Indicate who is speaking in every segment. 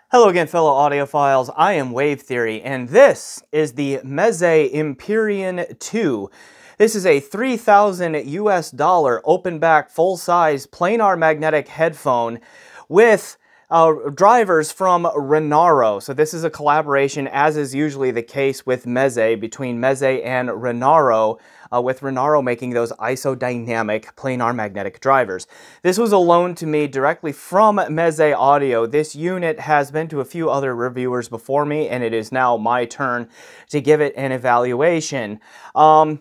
Speaker 1: Hello again, fellow audiophiles. I am Wave Theory, and this is the Meze Empyrean 2. This is a $3,000 open-back, full-size, planar magnetic headphone with drivers from Nano. So this is a collaboration, as is usually the case with Meze, between Meze and Nano, with Nano making those isodynamic planar magnetic drivers. This was a loan to me directly from Meze Audio. This unit has been to a few other reviewers before me, and it is now my turn to give it an evaluation. I've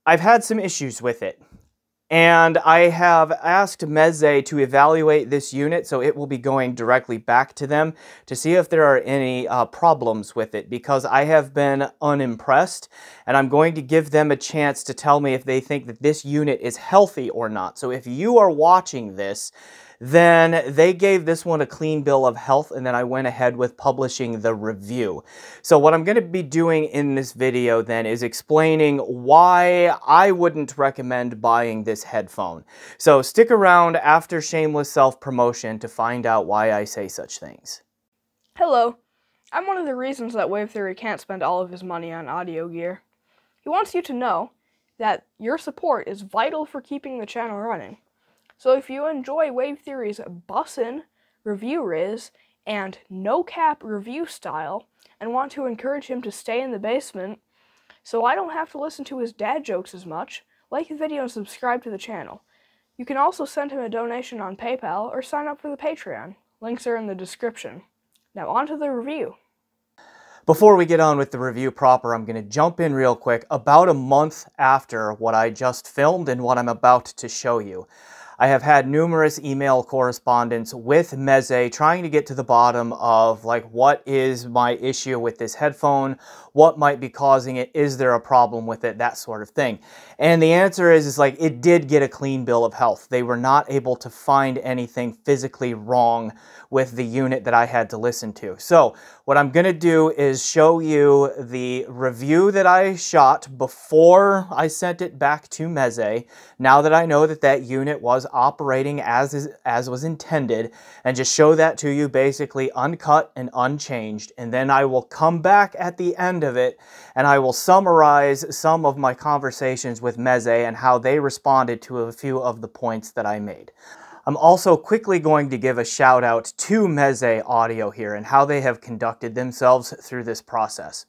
Speaker 1: had some issues with it, and I have asked Meze to evaluate this unit, so it will be going directly back to them to see if there are any problems with it, because I have been unimpressed, and I'm going to give them a chance to tell me if they think that this unit is healthy or not. So if you are watching this, then they gave this one a clean bill of health, and then I went ahead with publishing the review. So what I'm going to be doing in this video then is explaining why I wouldn't recommend buying this headphone. So stick around after shameless self-promotion to find out why I say such things.
Speaker 2: Hello. I'm one of the reasons that Wave Theory can't spend all of his money on audio gear. He wants you to know that your support is vital for keeping the channel running. So if you enjoy Wave Theory's bussin' review riz and no-cap review style and want to encourage him to stay in the basement so I don't have to listen to his dad jokes as much, like the video and subscribe to the channel. You can also send him a donation on PayPal or sign up for the Patreon. Links are in the description. Now on to the review.
Speaker 1: Before we get on with the review proper, I'm going to jump in real quick about a month after what I just filmed and what I'm about to show you. I have had numerous email correspondence with Meze trying to get to the bottom of what is my issue with this headphone, what might be causing it, is there a problem with it, that sort of thing. And the answer is it did get a clean bill of health. They were not able to find anything physically wrong with the unit that I had to listen to. So what I'm going to do is show you the review that I shot before I sent it back to Meze, now that I know that that unit was operating as was intended, and just show that to you basically uncut and unchanged. And then I will come back at the end of it and I will summarize some of my conversations with Meze and how they responded to a few of the points that I made. I'm also quickly going to give a shout out to Meze Audio here and how they have conducted themselves through this process.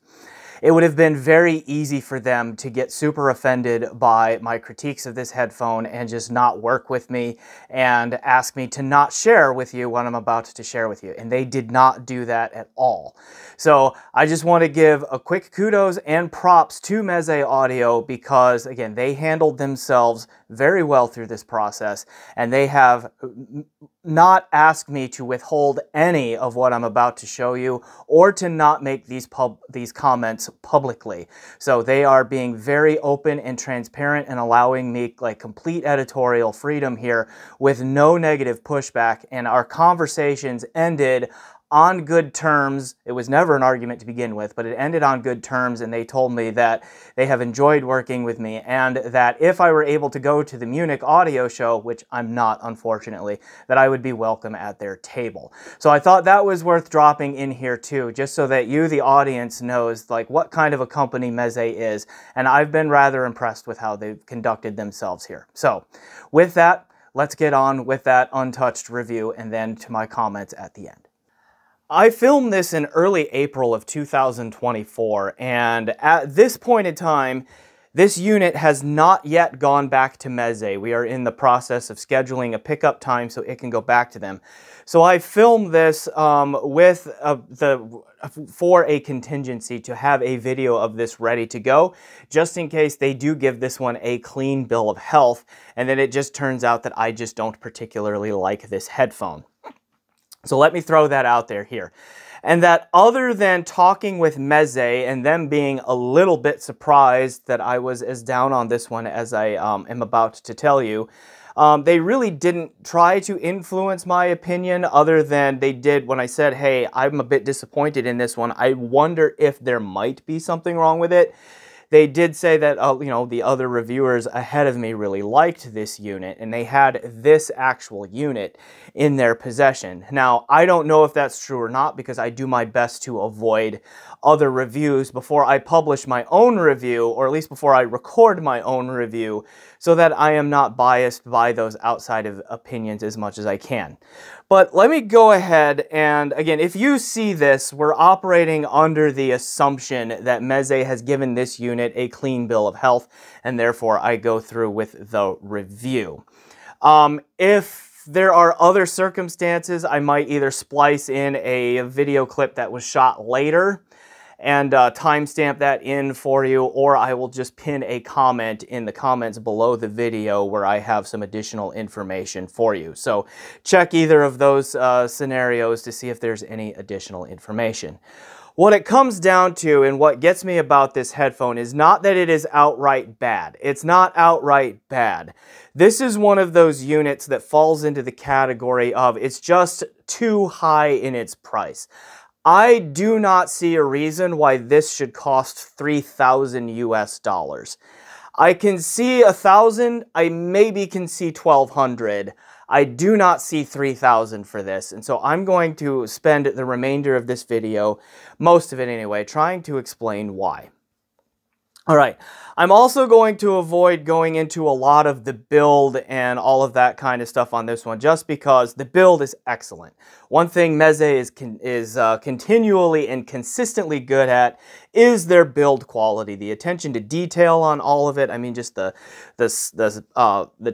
Speaker 1: It would have been very easy for them to get super offended by my critiques of this headphone and just not work with me and ask me to not share with you what I'm about to share with you. And they did not do that at all. So I just want to give a quick kudos and props to Meze Audio because, again, they handled themselves very well through this process, and they have not asked me to withhold any of what I'm about to show you or to not make these comments publicly. So they are being very open and transparent and allowing me complete editorial freedom here with no negative pushback, and our conversations ended on good terms. It was never an argument to begin with, but it ended on good terms, and they told me that they have enjoyed working with me and that if I were able to go to the Munich audio show, which I'm not, unfortunately, that I would be welcome at their table. So I thought that was worth dropping in here too, just so that you, the audience, knows what kind of a company Meze is, and I've been rather impressed with how they've conducted themselves here. So with that, let's get on with that untouched review and then to my comments at the end. I filmed this in early April of 2024, and at this point in time, this unit has not yet gone back to Meze. We are in the process of scheduling a pickup time so it can go back to them. So I filmed this for a contingency to have a video of this ready to go, just in case they do give this one a clean bill of health, and then it just turns out that I just don't particularly like this headphone. So let me throw that out there here. And that other than talking with Meze and them being a little bit surprised that I was as down on this one as I am about to tell you, they really didn't try to influence my opinion other than they did when I said, hey, I'm a bit disappointed in this one. I wonder if there might be something wrong with it. they did say that, you know, the other reviewers ahead of me really liked this unit, and they had this actual unit in their possession. Now, I don't know if that's true or not, because I do my best to avoid other reviews before I publish my own review, or at least before I record my own review, so that I am not biased by those outside of opinions as much as I can. But let me go ahead and, again, if you see this, we're operating under the assumption that Meze has given this unit a clean bill of health, and therefore I go through with the review. If there are other circumstances, I might either splice in a video clip that was shot later and timestamp that in for you, or I will just pin a comment in the comments below the video where I have some additional information for you. So check either of those scenarios to see if there's any additional information. What it comes down to, and what gets me about this headphone, is not that it is outright bad. It's not outright bad. This is one of those units that falls into the category of it's just too high in its price. I do not see a reason why this should cost $3,000 US. I can see 1,000, I maybe can see 1,200. I do not see 3,000 for this, and so I'm going to spend the remainder of this video, most of it anyway, trying to explain why. Alright, I'm also going to avoid going into a lot of the build and all of that kind of stuff on this one, just because the build is excellent. One thing Meze is continually and consistently good at is their build quality, the attention to detail on all of it. I mean, just the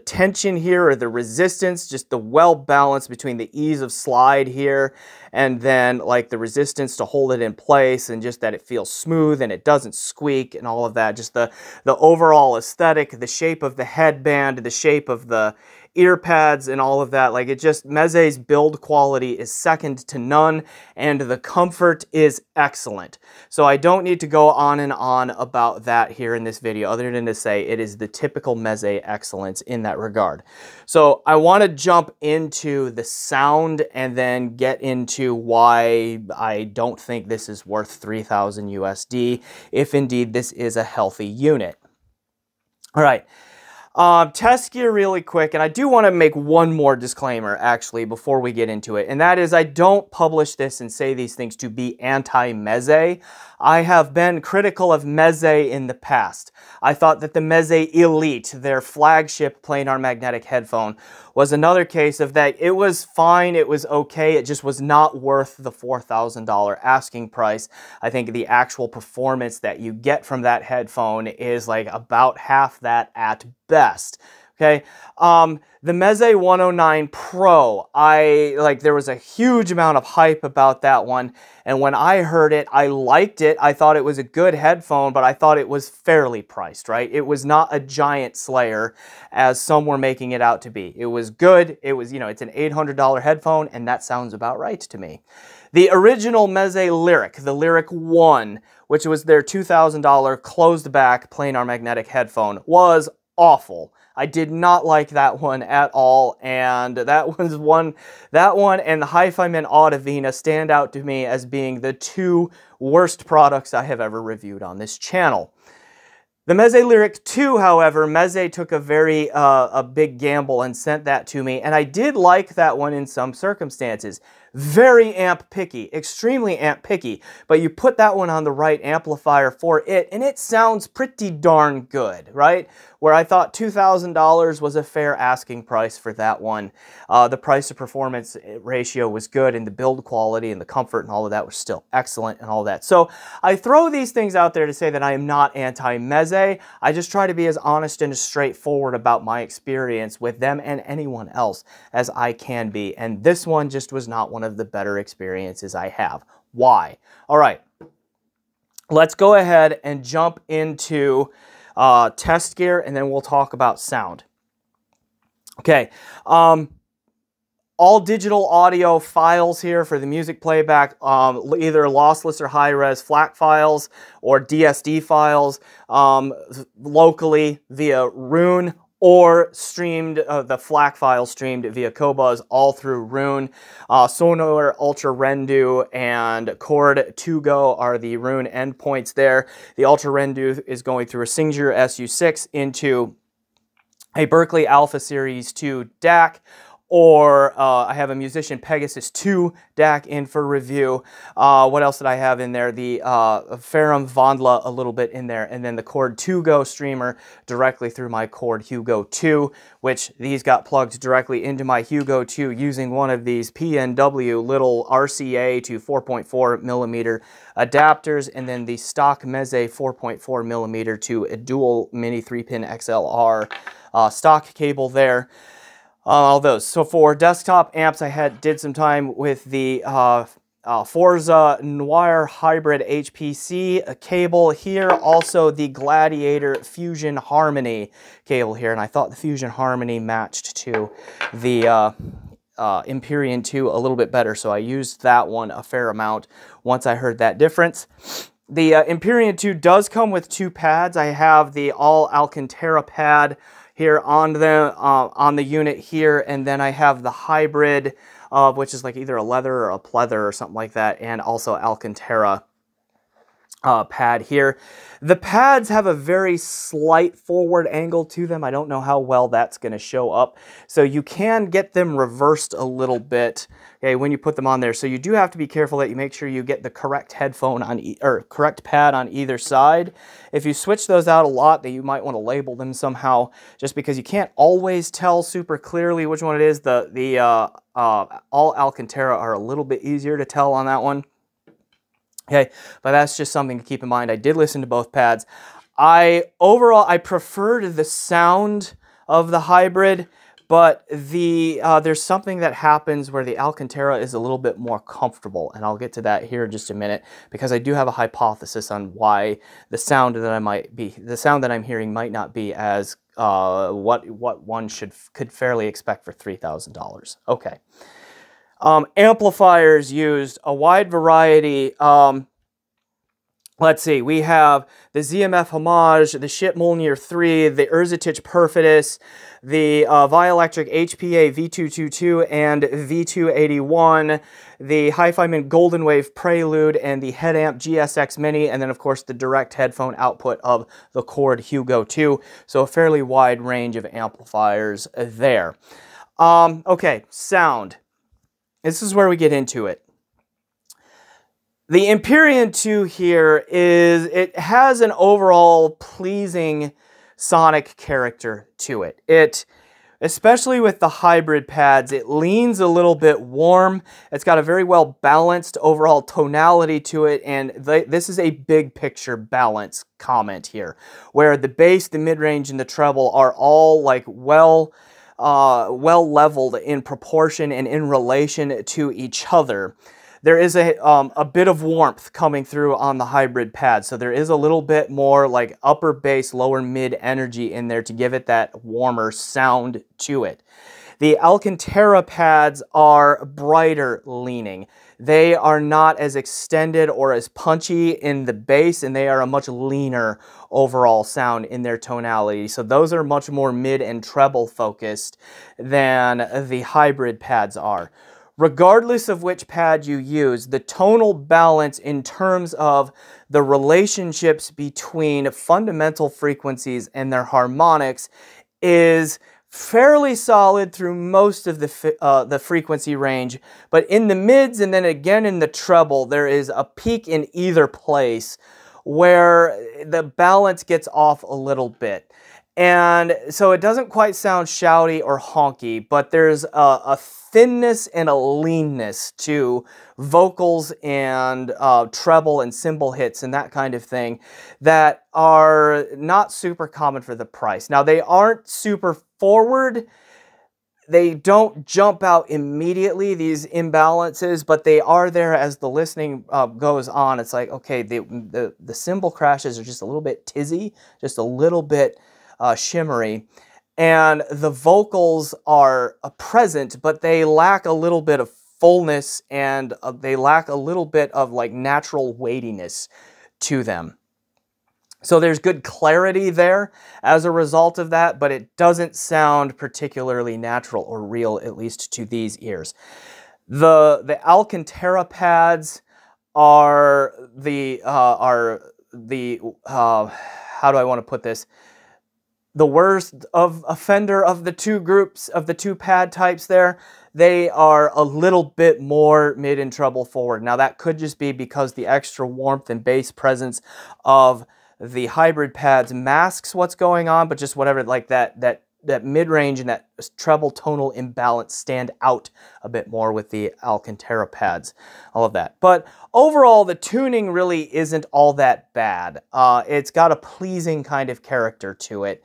Speaker 1: tension here, or the resistance, just the well balance between the ease of slide here and then like the resistance to hold it in place, and just that it feels smooth and it doesn't squeak and all of that. Just the overall aesthetic, the shape of the headband, the shape of the ear pads and all of that. Like, it just, Meze's build quality is second to none, and the comfort is excellent. So I don't need to go on and on about that here in this video, other than to say it is the typical Meze excellence in that regard. So I want to jump into the sound and then get into why I don't think this is worth 3,000 USD, if indeed this is a healthy unit. All right. Test gear really quick, and I do want to make one more disclaimer actually before we get into it, and that is I don't publish this and say these things to be anti-Meze. I have been critical of Meze in the past. I thought that the Meze Elite, their flagship planar magnetic headphone, was another case of that. It was fine, it was okay, it just was not worth the $4,000 asking price. I think the actual performance that you get from that headphone is like about half that at best. Okay, the Meze 109 Pro, there was a huge amount of hype about that one, and when I heard it, I liked it. I thought it was a good headphone, but I thought it was fairly priced, right? It was not a giant slayer, as some were making it out to be. It was good. It was, you know, it's an $800 headphone, and that sounds about right to me. The original Meze Lyric, the Lyric 1, which was their $2,000 closed back planar magnetic headphone, was awful. I did not like that one at all, and that one and the Hi-Fi Man Audivina stand out to me as being the two worst products I have ever reviewed on this channel. The Meze Lyric 2, however, Meze took a big gamble and sent that to me, and I did like that one in some circumstances. Very amp picky, extremely amp picky, but you put that one on the right amplifier for it, and it sounds pretty darn good, right? Where I thought $2,000 was a fair asking price for that one. The price to performance ratio was good, and the build quality and the comfort and all of that was still excellent and all that. So I throw these things out there to say that I am not anti-Meze. I just try to be as honest and as straightforward about my experience with them and anyone else as I can be, and this one just was not one of the better experiences I have. Why? All right, let's go ahead and jump into test gear, and then we'll talk about sound. Okay, all digital audio files here for the music playback, either lossless or high-res FLAC files or DSD files, locally via Rune or streamed, the FLAC file streamed via Qobuz all through Roon. Sonor, Ultra Rendu, and Chord 2Go are the Roon endpoints there. The Ultra Rendu is going through a Singer SU6 into a Berkeley Alpha Series 2 DAC, or I have a Musician Pegasus 2 DAC in for review. What else did I have in there? The Ferrum Vondla a little bit in there, and then the Chord 2Go streamer directly through my Chord Hugo 2, which these got plugged directly into my Hugo 2 using one of these PNW little RCA to 4.4 millimeter adapters, and then the stock Meze 4.4 millimeter to a dual mini 3-pin XLR stock cable there. All those. So for desktop amps, I did some time with the Forza Noir Hybrid HPC cable here. Also the Gladiator Fusion Harmony cable here. And I thought the Fusion Harmony matched to the Empyrean 2 a little bit better. So I used that one a fair amount once I heard that difference. The Empyrean 2 does come with 2 pads. I have the all Alcantara pad here on the unit here, and then I have the hybrid, which is like either a leather or a pleather or something like that, and also Alcantara pad here. The pads have a very slight forward angle to them. I don't know how well that's going to show up. So you can get them reversed a little bit, okay, when you put them on there. So you do have to be careful that you make sure you get the correct headphone on or correct pad on either side. If you switch those out a lot, that you might want to label them somehow, just because you can't always tell super clearly which one it is. The all Alcantara are a little bit easier to tell on that one. Okay, but that's just something to keep in mind. I did listen to both pads. Overall, I preferred the sound of the hybrid, but there's something that happens where the Alcantara is a little bit more comfortable, and I'll get to that here in just a minute, because I do have a hypothesis on why the sound that I'm hearing might not be as what one could fairly expect for $3,000. Okay. Amplifiers used, a wide variety. Let's see, we have the ZMF Homage, the Schipp Molnir 3, the Erzatich Perfidus, the Vioelectric HPA V222 and V281, the HiFiMan Golden Wave Prelude, and the Headamp GSX Mini, and then of course the direct headphone output of the Chord Hugo 2. So a fairly wide range of amplifiers there. Okay, sound. This is where we get into it. The Empyrean 2 here it has an overall pleasing sonic character to it. Especially with the hybrid pads, it leans a little bit warm. It's got a very well balanced overall tonality to it, and this is a big picture balance comment here, where the bass, the mid-range, and the treble are all like well leveled in proportion and in relation to each other. There is a bit of warmth coming through on the hybrid pad, so there is a little bit more like upper bass, lower mid energy in there to give it that warmer sound to it. The Alcantara pads are brighter leaning. They are not as extended or as punchy in the bass, and they are a much leaner overall sound in their tonality. So those are much more mid and treble focused than the hybrid pads are. Regardless of which pad you use, the tonal balance in terms of the relationships between fundamental frequencies and their harmonics is fairly solid through most of the frequency range, but in the mids and then again in the treble, there is a peak in either place where the balance gets off a little bit. And so it doesn't quite sound shouty or honky, but there's a thinness and a leanness to vocals and treble and cymbal hits and that kind of thing that are not super common for the price. Now, they aren't super forward. They don't jump out immediately, these imbalances, but they are there as the listening goes on. It's like, okay, the cymbal crashes are just a little bit tizzy, just a little bit shimmery, and the vocals are present, but they lack a little bit of fullness, and they lack a little bit of like natural weightiness to them. So there's good clarity there as a result of that, but it doesn't sound particularly natural or real, at least to these ears. The Alcantara pads are how do I want to put this? The worst of offender of the two groups, of the two pad types there. They are a little bit more mid and treble forward. Now that could just be because the extra warmth and bass presence of the hybrid pads masks what's going on, but just whatever, like that mid-range and that treble tonal imbalance stand out a bit more with the Alcantara pads, all of that. But overall, the tuning really isn't all that bad. It's got a pleasing kind of character to it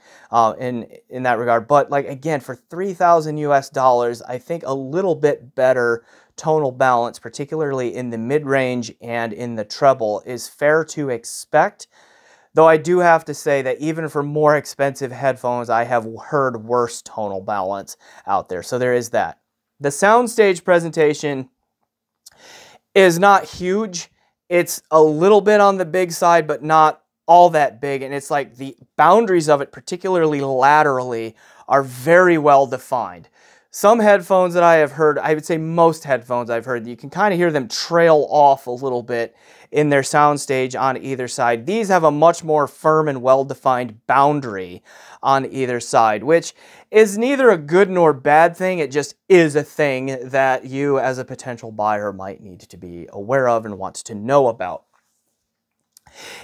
Speaker 1: in that regard. But like, again, for $3,000 US, I think a little bit better tonal balance, particularly in the mid-range and in the treble, is fair to expect. Though I do have to say that even for more expensive headphones, I have heard worse tonal balance out there. So there is that. The soundstage presentation is not huge. It's a little bit on the big side, but not all that big. And it's like the boundaries of it, particularly laterally, are very well defined. Some headphones that I have heard, I would say most headphones I've heard, you can kind of hear them trail off a little bit in their soundstage on either side. These have a much more firm and well-defined boundary on either side, which is neither a good nor bad thing. It just is a thing that you as a potential buyer might need to be aware of and want to know about.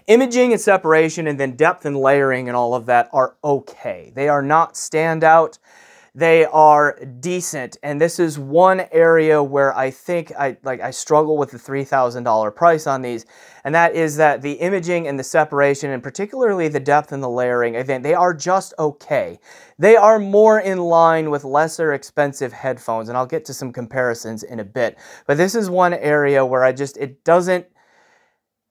Speaker 1: Imaging and separation and then depth and layering and all of that are okay. They are not standout. They are decent, and this is one area where I think I struggle with the $3,000 price on these, and that is that the imaging and the separation, and particularly the depth and the layering, I think they are just okay. They are more in line with lesser expensive headphones, and I'll get to some comparisons in a bit. But this is one area where it doesn't,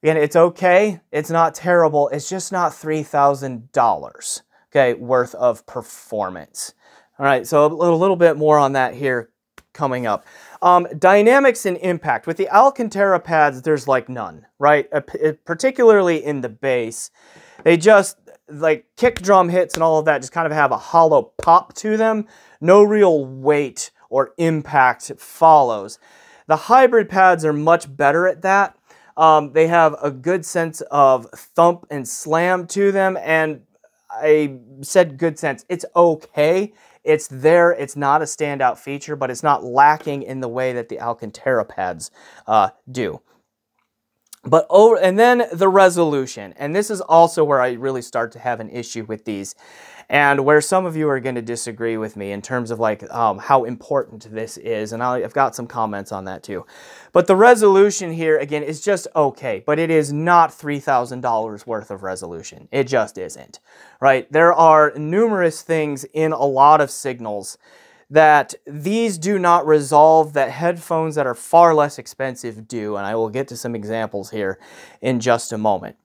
Speaker 1: again, it's okay, it's not terrible, it's just not $3,000, okay, worth of performance. All right, so a little bit more on that here coming up. Dynamics and impact. With the Alcantara pads, there's like none, right? Particularly in the bass. They just, like kick drum hits and all of that, just kind of have a hollow pop to them. No real weight or impact follows. The hybrid pads are much better at that. They have a good sense of thump and slam to them, and I said good sense. It's okay. It's there, it's not a standout feature, but it's not lacking in the way that the Alcantara pads do. And then the resolution, and this is also where I really start to have an issue with these, and where some of you are going to disagree with me in terms of like how important this is, and I've got some comments on that too. But the resolution here, again, is just okay, but it is not $3,000 worth of resolution. It just isn't, right? There are numerous things in a lot of signals that these do not resolve that headphones that are far less expensive do, and I will get to some examples here in just a moment.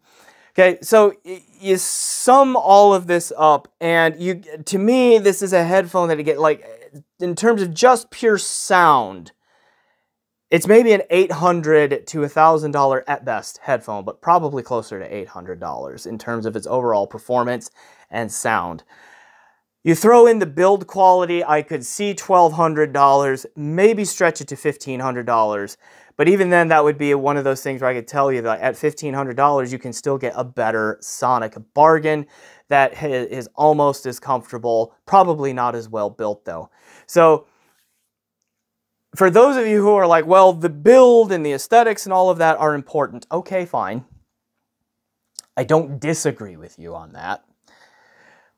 Speaker 1: Okay, so you sum all of this up, and to me, this is a headphone that you get, like, in terms of just pure sound, it's maybe an $800 to $1,000 at best headphone, but probably closer to $800 in terms of its overall performance and sound. You throw in the build quality, I could see $1,200, maybe stretch it to $1,500. But even then, that would be one of those things where I could tell you that at $1,500, you can still get a better sonic bargain that is almost as comfortable, probably not as well built though. So for those of you who are like, well, the build and the aesthetics and all of that are important. Okay, fine. I don't disagree with you on that.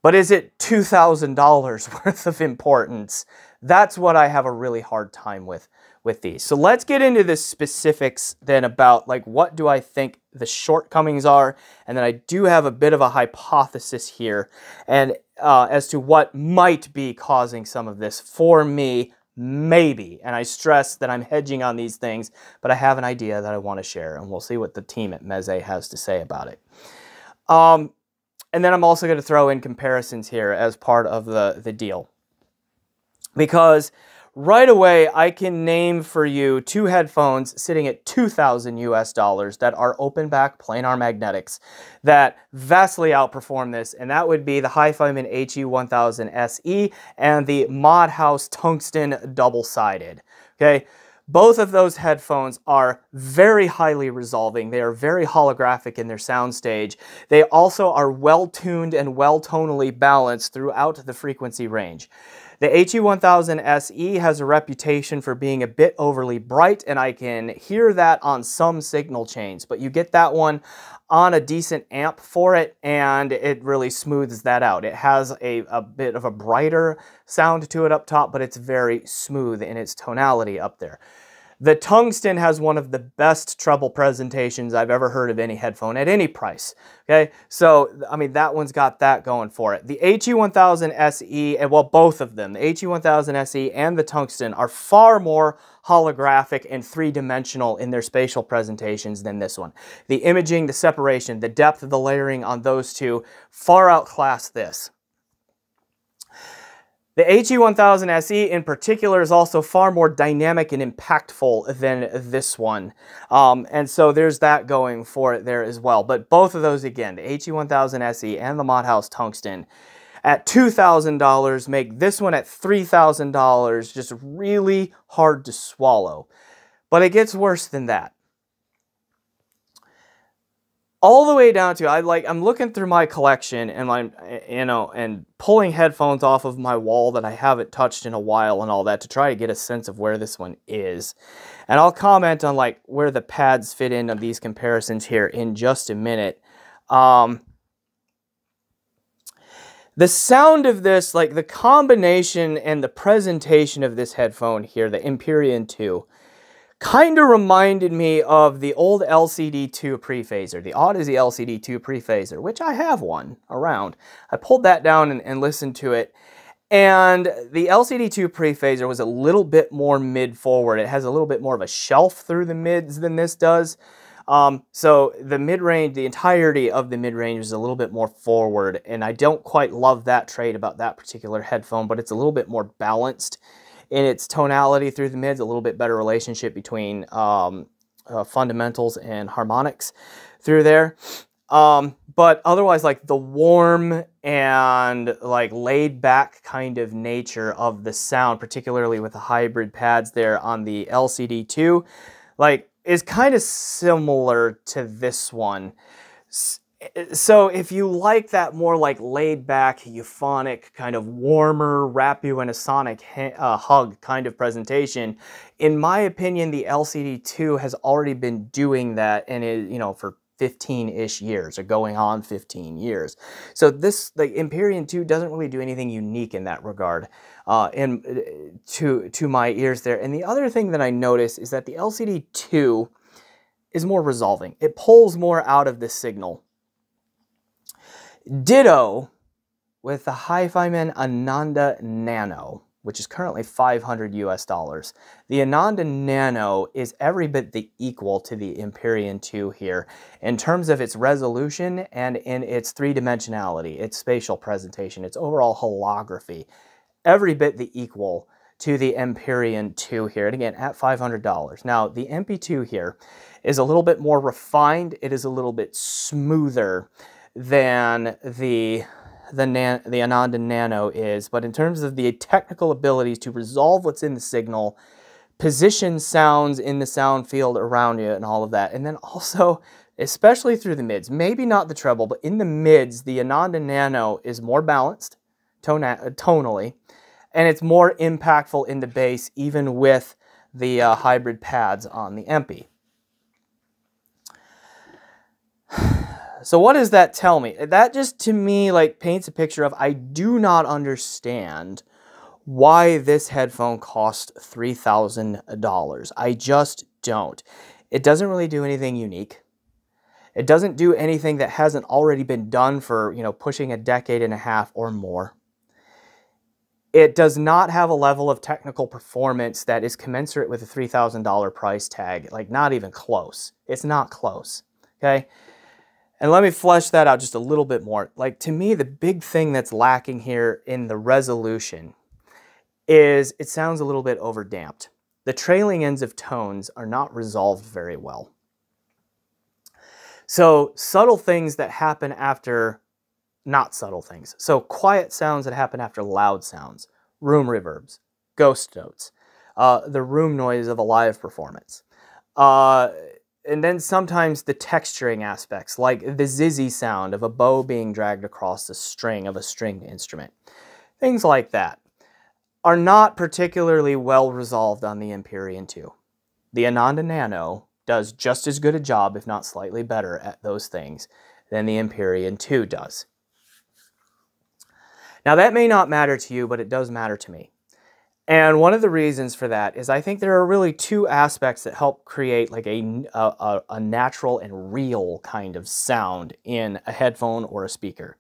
Speaker 1: But is it $2,000 worth of importance? That's what I have a really hard time with these. So let's get into the specifics then about like what do I think the shortcomings are, and then I do have a bit of a hypothesis here and as to what might be causing some of this for me, maybe. And I stress that I'm hedging on these things, but I have an idea that I want to share, and we'll see what the team at Meze has to say about it. And then I'm also going to throw in comparisons here as part of the deal. Because right away, I can name for you two headphones sitting at $2,000 US that are open back planar magnetics that vastly outperform this, and that would be the HiFiMan HE1000 SE and the Modhouse Tungsten double-sided. Okay, both of those headphones are very highly resolving. They are very holographic in their soundstage. They also are well-tuned and well-tonally balanced throughout the frequency range. The HE1000 SE has a reputation for being a bit overly bright, and I can hear that on some signal chains, but you get that one on a decent amp for it, and it really smooths that out. It has a bit of a brighter sound to it up top, but it's very smooth in its tonality up there. The Tungsten has one of the best treble presentations I've ever heard of any headphone at any price. Okay, so I mean that one's got that going for it. The HE1000 SE, and well, both of them, the HE1000 SE and the Tungsten, are far more holographic and three-dimensional in their spatial presentations than this one. The imaging, the separation, the depth of the layering on those two far outclass this. The HE1000 SE in particular is also far more dynamic and impactful than this one. And so there's that going for it there as well. But both of those, again, the HE1000 SE and the Modhouse Tungsten at $2,000 make this one at $3,000 just really hard to swallow. But it gets worse than that. All the way down to, I'm looking through my collection and and pulling headphones off of my wall that I haven't touched in a while and all that to try to get a sense of where this one is. And I'll comment on where the pads fit in on these comparisons here in just a minute. The sound of this, the combination and the presentation of this headphone here, the Empyrean 2, kind of reminded me of the old LCD2 pre-phaser, the Odyssey LCD2 pre-phaser, which I have one around. I pulled that down and listened to it, and the LCD2 pre-phaser was a little bit more mid-forward. It has a little bit more of a shelf through the mids than this does. So the mid-range, the entirety of the mid-range is a little bit more forward, and I don't quite love that trait about that particular headphone, but it's a little bit more balanced in its tonality through the mids, a little bit better relationship between fundamentals and harmonics through there. But otherwise, the warm and laid back kind of nature of the sound, particularly with the hybrid pads there on the LCD2, is kind of similar to this one. So if you like that more laid back, euphonic, kind of warmer, wrap you in a sonic hug kind of presentation, in my opinion, the LCD2 has already been doing that and is, for 15-ish years or going on 15 years. So this, the Empyrean 2 doesn't really do anything unique in that regard to my ears there. And the other thing that I notice is that the LCD2 is more resolving. It pulls more out of the signal. Ditto with the HiFiMan Ananda Nano, which is currently $500 US. The Ananda Nano is every bit the equal to the Empyrean 2 here in terms of its resolution and in its three-dimensionality, its spatial presentation, its overall holography. Every bit the equal to the Empyrean 2 here, and again, at $500. Now, the MP2 here is a little bit more refined. It is a little bit smoother than the Ananda Nano is, but in terms of the technical abilities to resolve what's in the signal, position sounds in the sound field around you and all of that, and then also, especially through the mids, maybe not the treble, but in the mids, the Ananda Nano is more balanced tonally, and it's more impactful in the bass, even with the hybrid pads on the MP. So what does that tell me? That just, to me, paints a picture of I do not understand why this headphone cost $3,000. I just don't. It doesn't really do anything unique. It doesn't do anything that hasn't already been done for, pushing a decade and a half or more. It does not have a level of technical performance that is commensurate with a $3,000 price tag. Not even close. It's not close, okay? And let me flesh that out just a little bit more. To me, the big thing that's lacking here in the resolution is it sounds a little bit overdamped. The trailing ends of tones are not resolved very well. So subtle things that happen after, not subtle things, so quiet sounds that happen after loud sounds, room reverbs, ghost notes, the room noise of a live performance. And then sometimes the texturing aspects, like the zizzy sound of a bow being dragged across the string of a stringed instrument. Things like that are not particularly well resolved on the Empyrean 2. The Ananda Nano does just as good a job, if not slightly better, at those things than the Empyrean 2 does. Now that may not matter to you, but it does matter to me. And one of the reasons for that is I think there are really two aspects that help create like a natural and real kind of sound in a headphone or a speaker.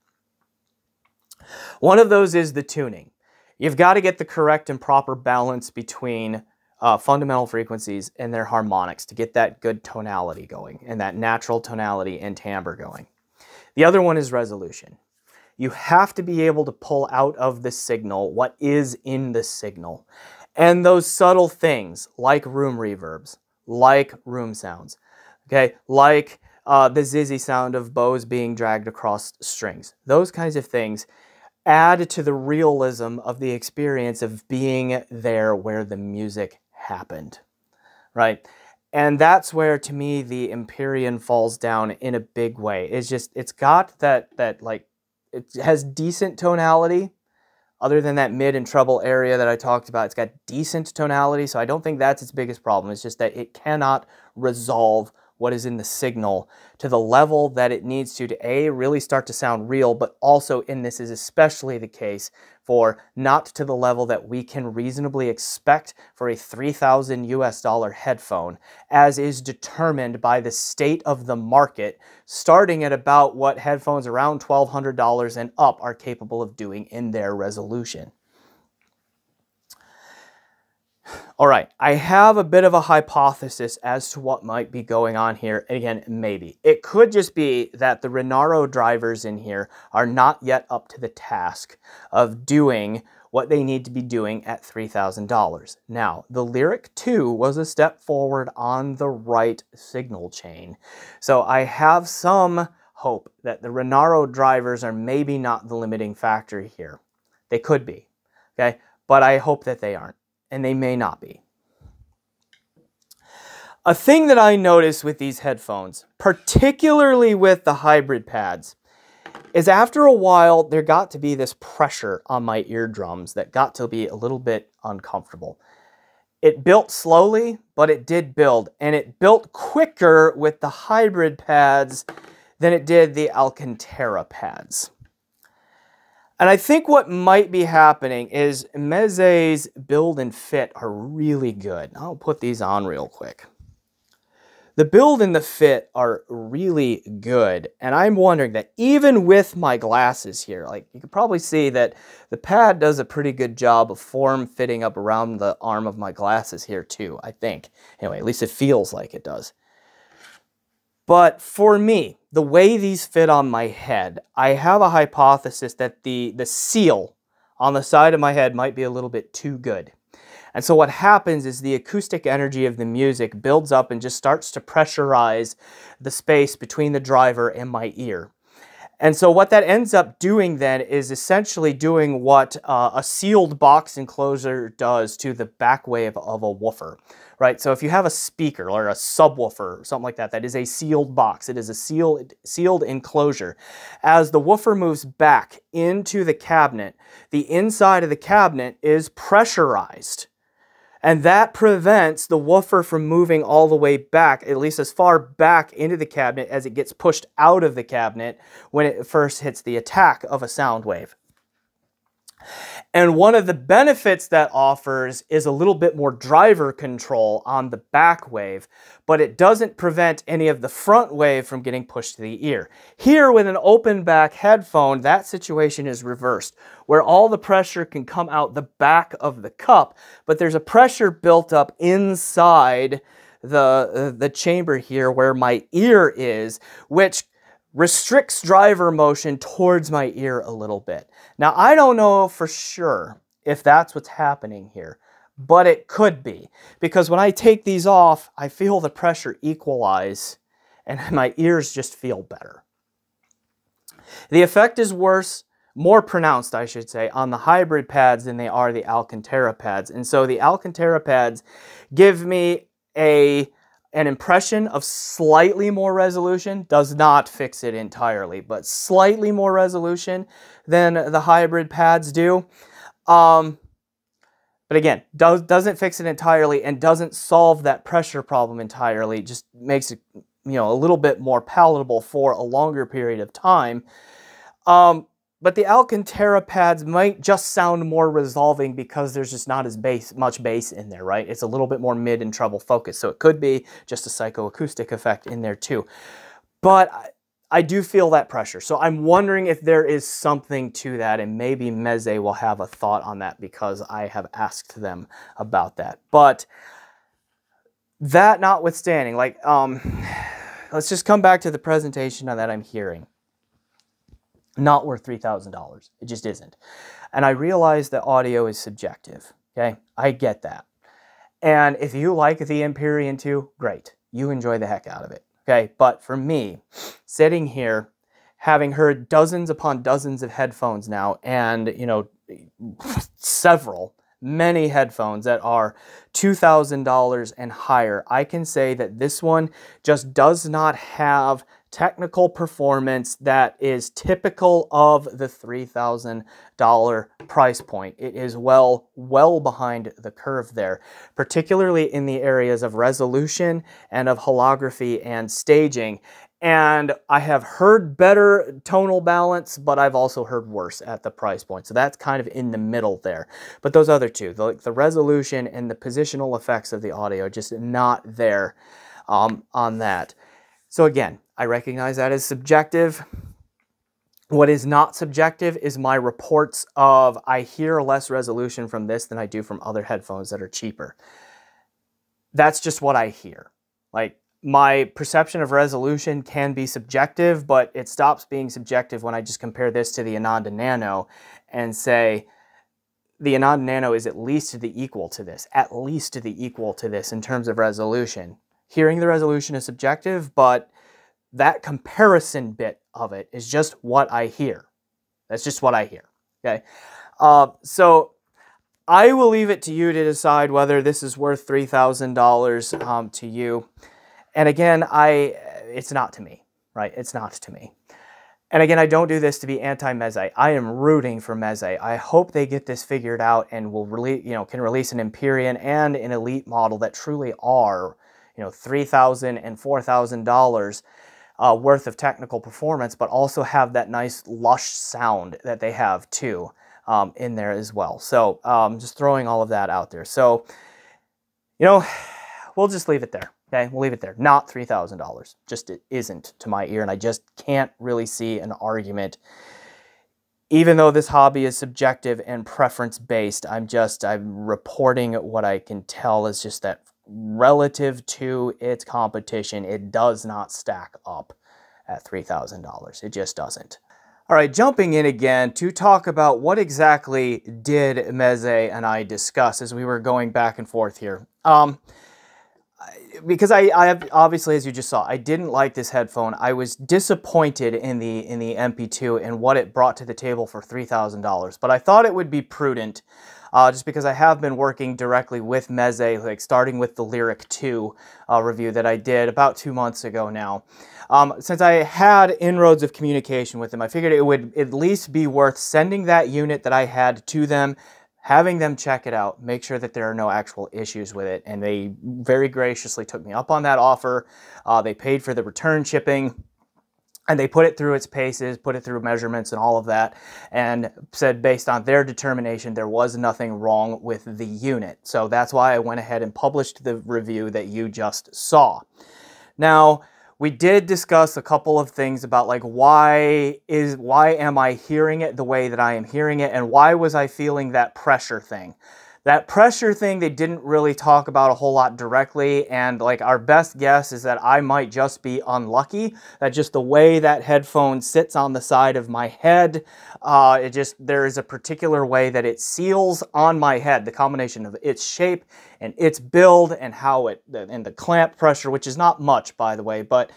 Speaker 1: One of those is the tuning. You've got to get the correct and proper balance between fundamental frequencies and their harmonics to get that good tonality going and that natural tonality and timbre going. The other one is resolution. You have to be able to pull out of the signal what is in the signal. And those subtle things like room reverbs, like room sounds, okay, like the zizzy sound of bows being dragged across strings. Those kinds of things add to the realism of the experience of being there where the music happened, right? And that's where, to me, the Empyrean falls down in a big way. It's got that like, it has decent tonality, other than that mid and treble area that I talked about. It's got decent tonality, so I don't think that's its biggest problem. It's just that it cannot resolve what is in the signal to the level that it needs to A, really start to sound real, but also, and this is especially the case, for not to the level that we can reasonably expect for a $3,000 US headphone, as is determined by the state of the market, starting at about what headphones around $1,200 and up are capable of doing in their resolution. All right, I have a bit of a hypothesis as to what might be going on here. Again, maybe. It could just be that the Nano drivers in here are not yet up to the task of doing what they need to be doing at $3,000. Now, the Lyric 2 was a step forward on the right signal chain. So I have some hope that the Nano drivers are maybe not the limiting factor here. They could be, okay? But I hope that they aren't. And they may not be. A thing that I notice with these headphones, particularly with the hybrid pads, is after a while there got to be this pressure on my eardrums that got to be a little bit uncomfortable. It built slowly, but it did build, and it built quicker with the hybrid pads than it did the Alcantara pads. And I think what might be happening is Meze's build and fit are really good. I'll put these on real quick. The build and the fit are really good, and I'm wondering that even with my glasses here, like you can probably see that the pad does a pretty good job of form-fitting up around the arm of my glasses here too, I think. Anyway, at least it feels like it does. But for me, the way these fit on my head, I have a hypothesis that the seal on the side of my head might be a little bit too good. And so what happens is the acoustic energy of the music builds up and just starts to pressurize the space between the driver and my ear. And so what that ends up doing then is essentially doing what a sealed box enclosure does to the back wave of a woofer, right? So if you have a speaker or a subwoofer or something like that, that is a sealed box. It is a sealed enclosure. As the woofer moves back into the cabinet, the inside of the cabinet is pressurized. And that prevents the woofer from moving all the way back, at least as far back into the cabinet as it gets pushed out of the cabinet when it first hits the attack of a sound wave. And one of the benefits that offers is a little bit more driver control on the back wave, but it doesn't prevent any of the front wave from getting pushed to the ear. Here with an open back headphone, that situation is reversed, where all the pressure can come out the back of the cup, but there's a pressure built up inside the chamber here where my ear is, which restricts driver motion towards my ear a little bit. Now, I don't know for sure if that's what's happening here. But it could be, because when I take these off, I feel the pressure equalize and my ears just feel better. The effect is worse, more pronounced, I should say, on the hybrid pads than they are the Alcantara pads. And so the Alcantara pads give me an impression of slightly more resolution, does not fix it entirely, but slightly more resolution than the hybrid pads do. But again, doesn't fix it entirely and doesn't solve that pressure problem entirely. Just makes it, a little bit more palatable for a longer period of time. But the Alcantara pads might just sound more resolving because there's just not as much bass in there, right? It's a little bit more mid and treble focus, so it could be just a psychoacoustic effect in there too. But I do feel that pressure, so I'm wondering if there is something to that, and maybe Meze will have a thought on that because I have asked them about that. But that notwithstanding, let's just come back to the presentation that I'm hearing. Not worth $3,000. It just isn't. And I realize that audio is subjective, okay? I get that. And if you like the Empyrean 2, great. You enjoy the heck out of it, okay? But for me, sitting here, having heard dozens upon dozens of headphones now, and, many headphones that are $2,000 and higher, I can say that this one just does not have technical performance that is typical of the $3,000 price point. It is well behind the curve there, particularly in the areas of resolution and of holography and staging. And I have heard better tonal balance, but I've also heard worse at the price point. So that's kind of in the middle there. But those other two, the resolution and the positional effects of the audio, just not there on that. So again, I recognize that as subjective. What is not subjective is my reports of I hear less resolution from this than I do from other headphones that are cheaper. That's just what I hear. My perception of resolution can be subjective, but it stops being subjective when I just compare this to the Ananda Nano and say the Ananda Nano is at least to the equal to this in terms of resolution. Hearing the resolution is subjective, but that comparison bit of it is just what I hear. That's just what I hear, okay? So I will leave it to you to decide whether this is worth $3,000 to you. And again, it's not to me, right? It's not to me. And again, I don't do this to be anti-Meze. I am rooting for Meze. I hope they get this figured out and will can release an Empyrean and an Elite model that truly are, $3,000 and $4,000 worth of technical performance, but also have that nice lush sound that they have too in there as well. So just throwing all of that out there. So, we'll just leave it there. Okay, we'll leave it there. Not $3,000. Just it isn't to my ear, and I just can't really see an argument. Even though this hobby is subjective and preference-based, I'm reporting what I can tell is just that relative to its competition, it does not stack up at $3,000. It just doesn't. All right, jumping in again to talk about what exactly did Meze and I discuss as we were going back and forth here. Because I have, obviously, as you just saw, I didn't like this headphone. I was disappointed in the MP2 and what it brought to the table for $3,000. But I thought it would be prudent, just because I have been working directly with Meze, starting with the Lyric 2 review that I did about 2 months ago now. Since I had inroads of communication with them, I figured it would at least be worth sending that unit that I had to them, having them check it out, make sure that there are no actual issues with it. And they very graciously took me up on that offer. They paid for the return shipping, and they put it through its paces, put it through measurements and all of that, and said based on their determination, there was nothing wrong with the unit. So that's why I went ahead and published the review that you just saw. Now, we did discuss a couple of things about why am I hearing it the way that I am hearing it, and why was I feeling that pressure thing. That pressure thing, they didn't really talk about a whole lot directly, and like our best guess is that I might just be unlucky, that just the way that headphone sits on the side of my head, there is a particular way that it seals on my head, the combination of its shape and its build and how and the clamp pressure, which is not much, by the way, but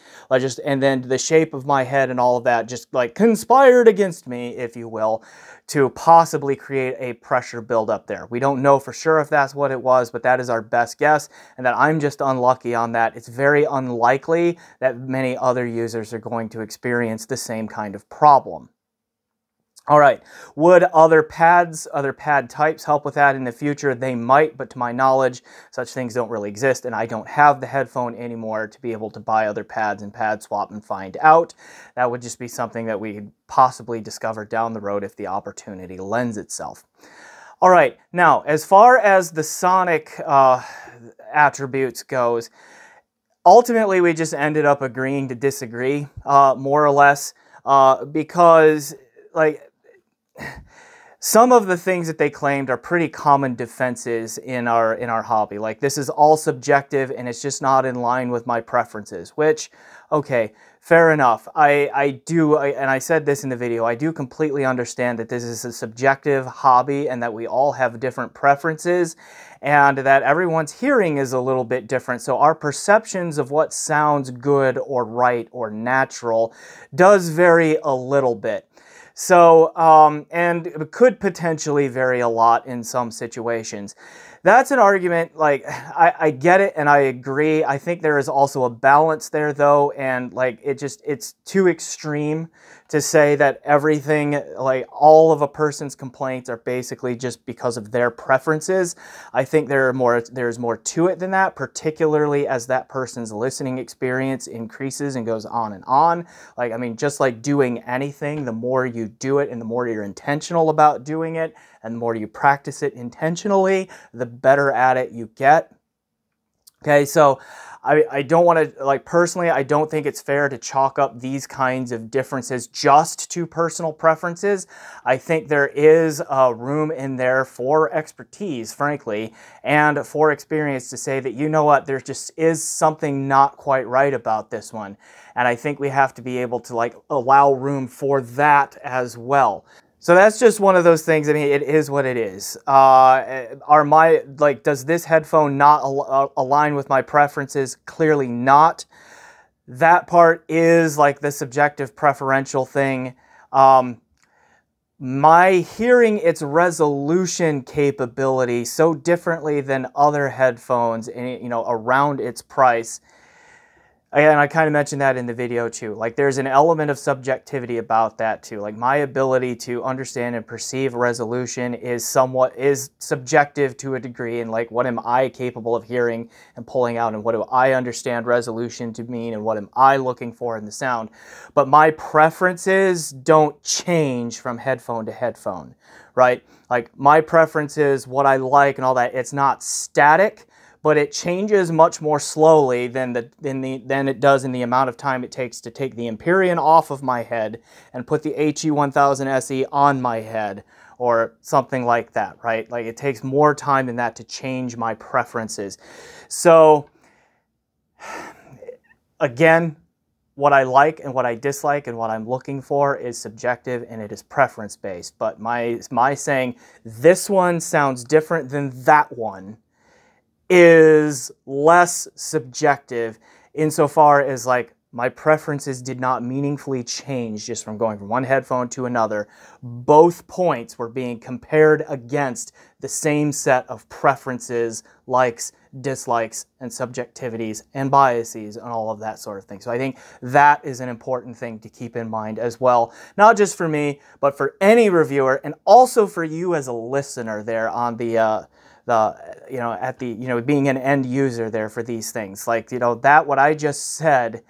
Speaker 1: and then the shape of my head and all of that just like conspired against me, if you will, to possibly create a pressure buildup there. We don't know for sure if that's what it was, but that is our best guess, and that I'm just unlucky on that. It's very unlikely that many other users are going to experience the same kind of problem. All right, would other pad types help with that in the future? They might, but to my knowledge, such things don't really exist, and I don't have the headphone anymore to be able to buy other pads and pad swap and find out. That would just be something that we could possibly discover down the road if the opportunity lends itself. All right, now, as far as the sonic attributes goes, ultimately we just ended up agreeing to disagree, more or less, because, like, some of the things that they claimed are pretty common defenses in our hobby. Like, this is all subjective and it's just not in line with my preferences, which, okay, fair enough. And I said this in the video, I do completely understand that this is a subjective hobby and that we all have different preferences and that everyone's hearing is a little bit different. So our perceptions of what sounds good or right or natural does vary a little bit. So, and it could potentially vary a lot in some situations. That's an argument, like, I get it and I agree. I think there is also a balance there though, and like, it's too extreme to say that everything, like all of a person's complaints are basically just because of their preferences. I think there's more to it than that, particularly as that person's listening experience increases and goes on and on. Like, I mean, just like doing anything, the more you do it and the more you're intentional about doing it and the more you practice it intentionally, the better at it you get. Okay, so I don't want to, like, personally, I don't think it's fair to chalk up these kinds of differences just to personal preferences. I think there is room in there for expertise, frankly, and for experience to say that, you know what, there just is something not quite right about this one. And I think we have to be able to, like, allow room for that as well. So that's just one of those things. I mean, it is what it is. Does this headphone not align with my preferences? Clearly not. That part is like the subjective preferential thing. My hearing its resolution capability so differently than other headphones, you know, around its price. And I kind of mentioned that in the video too. Like, there's an element of subjectivity about that too. Like, my ability to understand and perceive resolution is subjective to a degree. And like, what am I capable of hearing and pulling out? And what do I understand resolution to mean? And what am I looking for in the sound? But my preferences don't change from headphone to headphone, right? Like, my preferences, what I like and all that, it's not static, but it changes much more slowly than it does in the amount of time it takes to take the Empyrean off of my head and put the HE1000 SE on my head or something like that, right? Like, it takes more time than that to change my preferences. So, again, what I like and what I dislike and what I'm looking for is subjective and it is preference-based. But my saying, this one sounds different than that one, is less subjective insofar as, like, my preferences did not meaningfully change just from going from one headphone to another. Both points were being compared against the same set of preferences, likes, dislikes, and subjectivities, and biases, and all of that sort of thing. So I think that is an important thing to keep in mind as well. Not just for me, but for any reviewer, and also for you as a listener there on the being an end user there for these things. Like, you know, that what I just said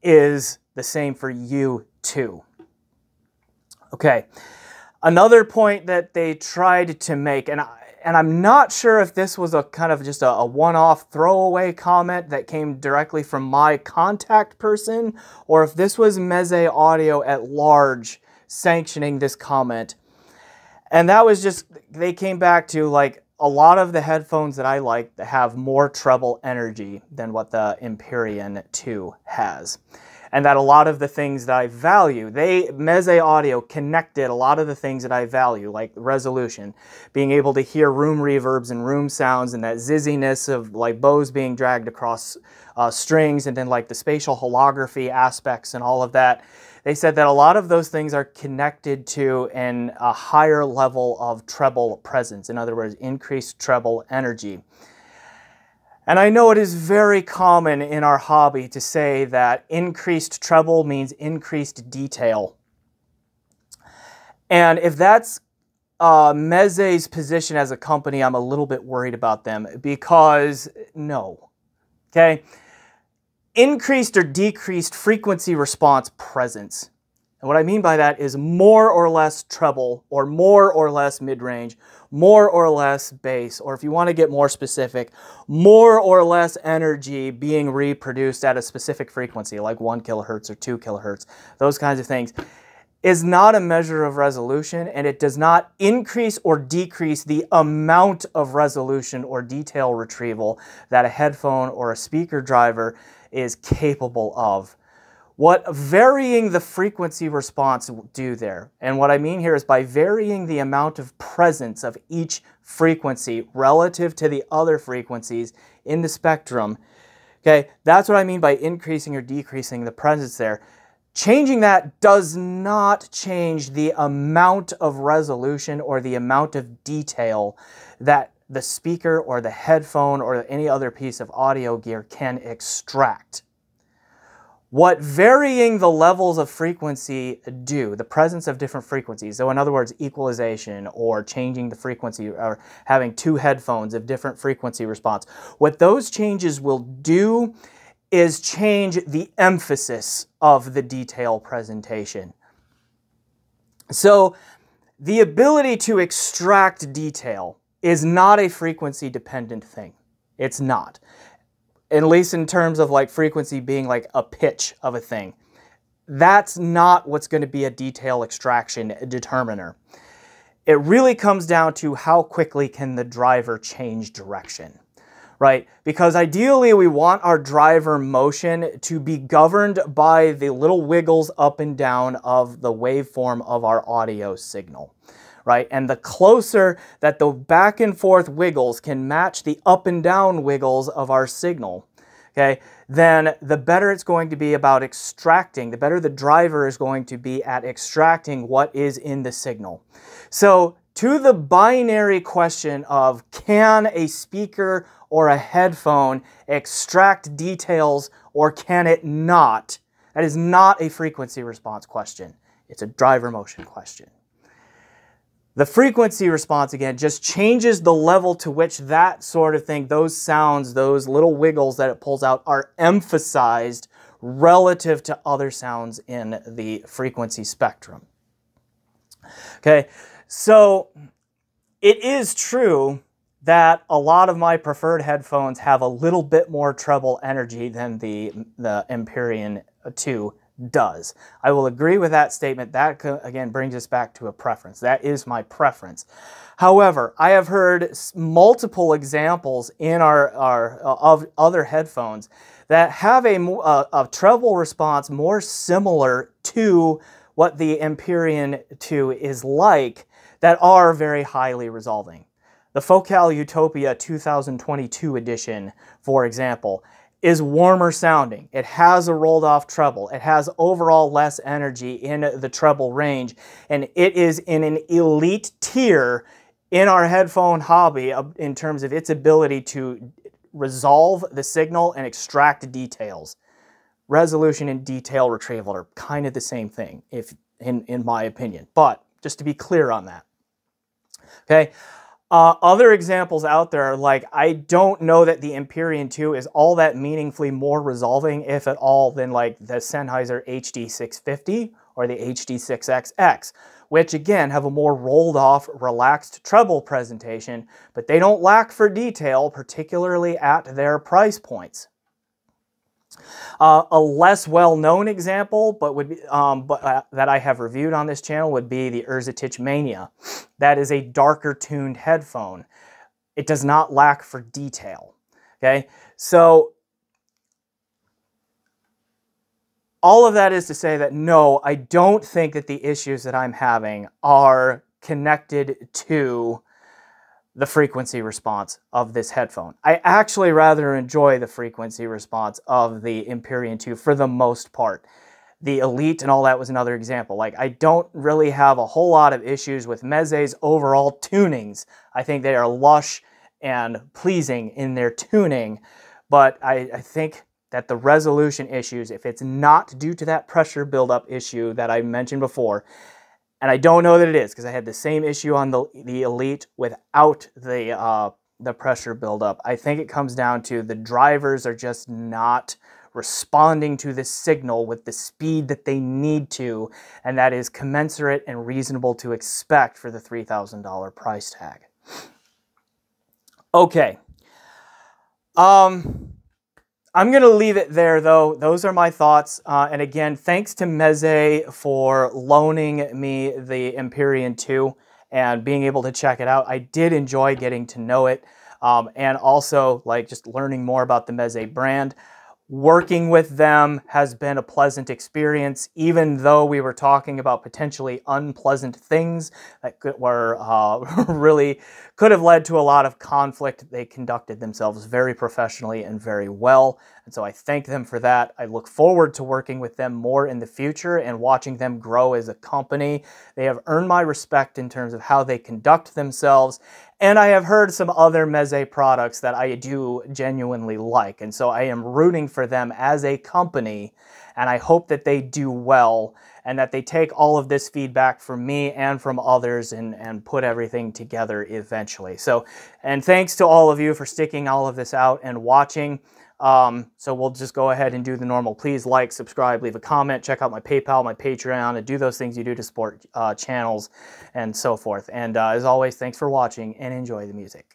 Speaker 1: is the same for you too. Okay, another point that they tried to make, and I'm not sure if this was a kind of just a one-off throwaway comment that came directly from my contact person, or if this was Meze Audio at large sanctioning this comment. And that was just, they came back to, like, a lot of the headphones that I like have more treble energy than what the Empyrean 2 has. And that a lot of the things that I value, Meze Audio connected a lot of the things that I value, like resolution, being able to hear room reverbs and room sounds, and that zizziness of like bows being dragged across strings, and then like the spatial holography aspects and all of that. They said that a lot of those things are connected to a higher level of treble presence. In other words, increased treble energy. And I know it is very common in our hobby to say that increased treble means increased detail. And if that's Meze's position as a company, I'm a little bit worried about them, because no, okay? Increased or decreased frequency response presence. And what I mean by that is more or less treble, or more or less mid-range, more or less bass, or if you want to get more specific, more or less energy being reproduced at a specific frequency, like 1 kilohertz or 2 kilohertz, those kinds of things, is not a measure of resolution, and it does not increase or decrease the amount of resolution or detail retrieval that a headphone or a speaker driver is capable of. What varying the frequency response do there, and what I mean here is by varying the amount of presence of each frequency relative to the other frequencies in the spectrum, okay, that's what I mean by increasing or decreasing the presence there. Changing that does not change the amount of resolution or the amount of detail that the speaker or the headphone or any other piece of audio gear can extract. What varying the levels of frequency do, the presence of different frequencies, so in other words, equalization or changing the frequency or having two headphones of different frequency response, what those changes will do is change the emphasis of the detail presentation. So the ability to extract detail is not a frequency dependent thing. It's not. At least in terms of like frequency being like a pitch of a thing. That's not what's going to be a detail extraction determiner. It really comes down to how quickly can the driver change direction, right? Because ideally we want our driver motion to be governed by the little wiggles up and down of the waveform of our audio signal. Right? And the closer that the back and forth wiggles can match the up and down wiggles of our signal, okay, then the better it's going to be about extracting, the better the driver is going to be at extracting what is in the signal. So to the binary question of can a speaker or a headphone extract details or can it not, that is not a frequency response question. It's a driver motion question. The frequency response, again, just changes the level to which that sort of thing, those sounds, those little wiggles that it pulls out are emphasized relative to other sounds in the frequency spectrum. Okay, so it is true that a lot of my preferred headphones have a little bit more treble energy than the Empyrean 2 does. I will agree with that statement. That, again, brings us back to a preference. That is my preference. However, I have heard multiple examples in of other headphones that have a treble response more similar to what the Empyrean 2 is like that are very highly resolving. The Focal Utopia 2022 edition, for example, is warmer sounding. It has a rolled off treble. It has overall less energy in the treble range, and it is in an elite tier in our headphone hobby in terms of its ability to resolve the signal and extract details. Resolution and detail retrieval are kind of the same thing, in my opinion, but just to be clear on that. Okay. Other examples out there are like, I don't know that the Empyrean 2 is all that meaningfully more resolving, if at all, than like the Sennheiser HD650 or the HD6XX, which again have a more rolled off, relaxed treble presentation, but they don't lack for detail, particularly at their price points. A less well-known example, but that I have reviewed on this channel would be the Urzatich Mania. That is a darker tuned headphone. it does not lack for detail. Okay, so all of that is to say that no, I don't think that the issues that I'm having are connected to the frequency response of this headphone. I actually rather enjoy the frequency response of the Empyrean 2 for the most part. The Elite and all that was another example. Like, I don't really have a whole lot of issues with Meze's overall tunings. I think they are lush and pleasing in their tuning, but I think that the resolution issues, if it's not due to that pressure buildup issue that I mentioned before, and I don't know that it is, because I had the same issue on the Elite without the pressure buildup. I think it comes down to the drivers are just not responding to the signal with the speed that they need to, and that is commensurate and reasonable to expect for the $3,000 price tag. Okay. I'm going to leave it there, though. Those are my thoughts. And again, thanks to Meze for loaning me the Empyrean 2 and being able to check it out. I did enjoy getting to know it, and also like just learning more about the Meze brand. Working with them has been a pleasant experience, even though we were talking about potentially unpleasant things that really could have led to a lot of conflict. They conducted themselves very professionally and very well, and so I thank them for that. I look forward to working with them more in the future and watching them grow as a company. They have earned my respect in terms of how they conduct themselves, and I have heard some other Meze products that I do genuinely like, and so I am rooting for them as a company, and I hope that they do well and that they take all of this feedback from me and from others and put everything together eventually. So, and thanks to all of you for sticking all of this out and watching. So we'll just go ahead and do the normal. Please like, subscribe, leave a comment, check out my PayPal, my Patreon, and do those things you do to support channels and so forth. And as always, thanks for watching and enjoy the music.